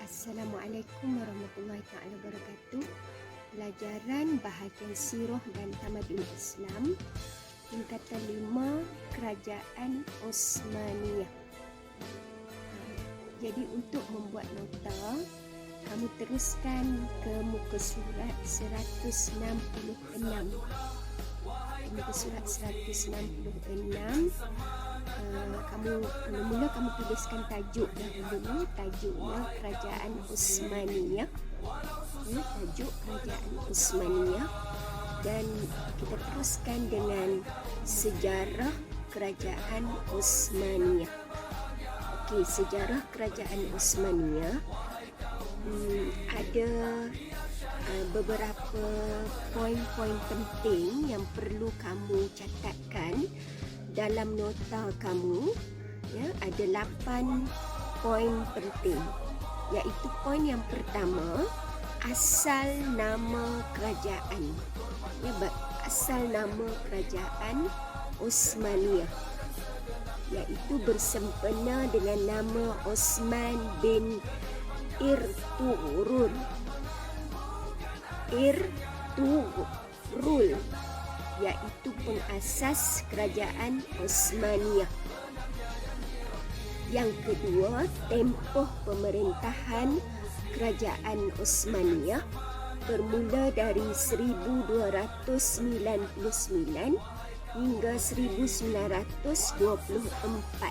Assalamualaikum warahmatullahi taala wabarakatuh. Pelajaran bahagian sirah dan tamadun Islam, tingkatan 5, Kerajaan Osmaniyah. Jadi untuk membuat nota, kamu teruskan ke muka surat 166. Muka surat 166. Mula-mula kamu tuliskan tajuk dahulu. Tajuknya Kerajaan Osmaniyah. Tajuk Kerajaan Osmaniyah. Dan kita teruskan dengan sejarah Kerajaan Osmaniyah. Okey, sejarah Kerajaan Osmaniyah. Ada beberapa poin-poin penting yang perlu kamu catatkan dalam nota kamu. Ada 8 poin penting, iaitu poin yang pertama, asal nama kerajaan. Asal nama Kerajaan Osmaniyah, iaitu bersempena dengan nama Osman bin Irtugrul, iaitu pengasas Kerajaan Osmaniyah. Yang kedua, tempoh pemerintahan Kerajaan Osmaniyah bermula dari 1299 hingga 1924.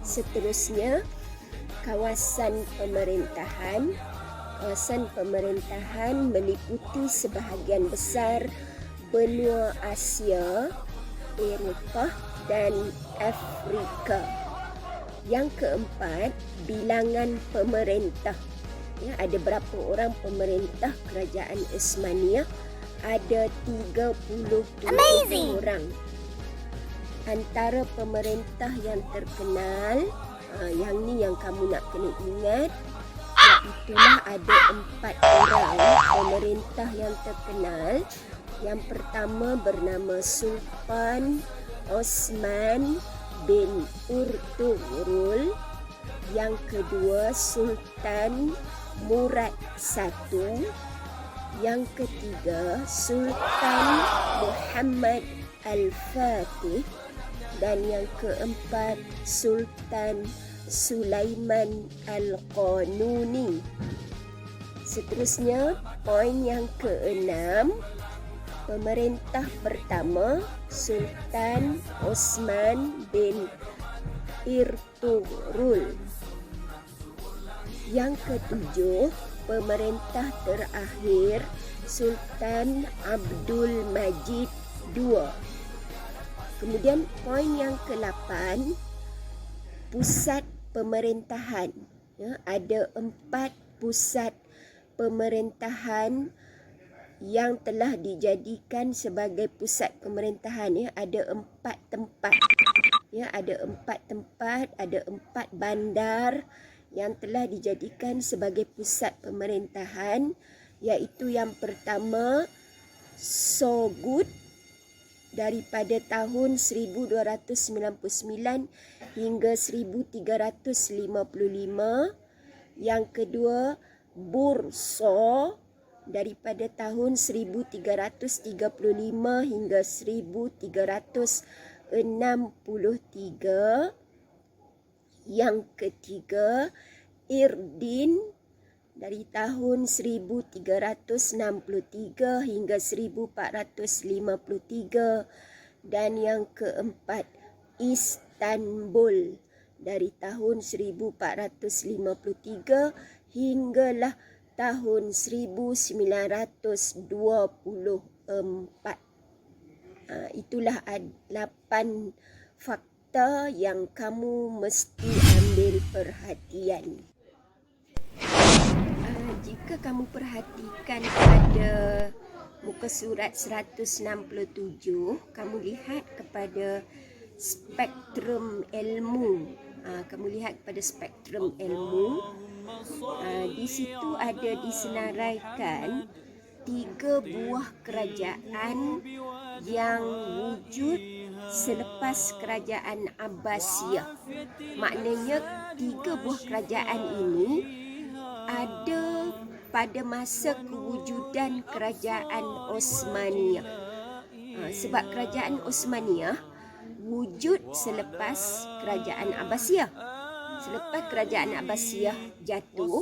Seterusnya, kawasan pemerintahan. Kawasan pemerintahan meliputi sebahagian besar benua Asia, Eropah dan Afrika. Yang keempat, bilangan pemerintah. Ada berapa orang pemerintah Kerajaan Osmaniyah? Ada 37 orang. Antara pemerintah yang terkenal, yang ni yang kamu nak kena ingat, itulah ada 4 orang pemerintah yang terkenal. Yang pertama bernama Sultan Osman bin Irtugrul. Yang kedua Sultan Murad I. Yang ketiga Sultan Muhammad Al-Fatih. Dan yang keempat Sultan Sulaiman Al-Qanuni. Seterusnya, poin yang keenam, pemerintah pertama Sultan Osman bin Irtugrul. Yang ketujuh, pemerintah terakhir Sultan Abdul Majid II. Kemudian poin yang ke-8, pusat pemerintahan. Ada 4 pusat pemerintahan yang telah dijadikan sebagai pusat pemerintahan. Ada 4 tempat. Ada 4 tempat, ada 4 bandar yang telah dijadikan sebagai pusat pemerintahan, iaitu yang pertama Sogud daripada tahun 1299 hingga 1355. Yang kedua Bursa daripada tahun 1335 hingga 1363. Yang ketiga Irdin dari tahun 1363 hingga 1453. Dan yang keempat Istanbul dari tahun 1453 hinggalah tahun 1924. Itulah 8 fakta yang kamu mesti ambil perhatian. Jika kamu perhatikan pada muka surat 167, kamu lihat kepada spektrum ilmu. Kamu lihat kepada spektrum ilmu. Di situ ada disenaraikan 3 buah kerajaan yang wujud selepas kerajaan Abbasiyah. Maknanya 3 buah kerajaan ini ada pada masa kewujudan kerajaan Osmaniyah. Sebab kerajaan Osmaniyah wujud selepas kerajaan Abbasiyah. Selepas kerajaan Abbasiyah jatuh,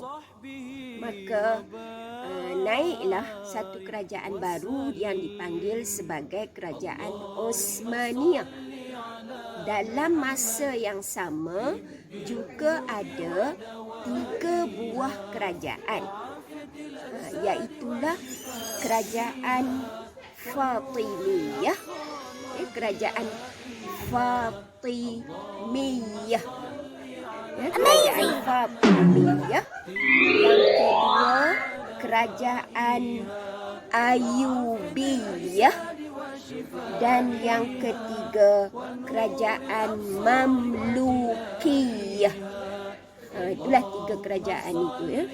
maka naiklah satu kerajaan baru yang dipanggil sebagai kerajaan Osmaniyah. Dalam masa yang sama juga ada 3 buah kerajaan, iaitulah kerajaan Fatimiyah, kerajaan Fatimiyah, kerajaan Fatimiyah. Yang kedua, kerajaan Ayyubiyah, dan yang ketiga, kerajaan Mamlukiyah. Itulah 3 kerajaan itu, ya.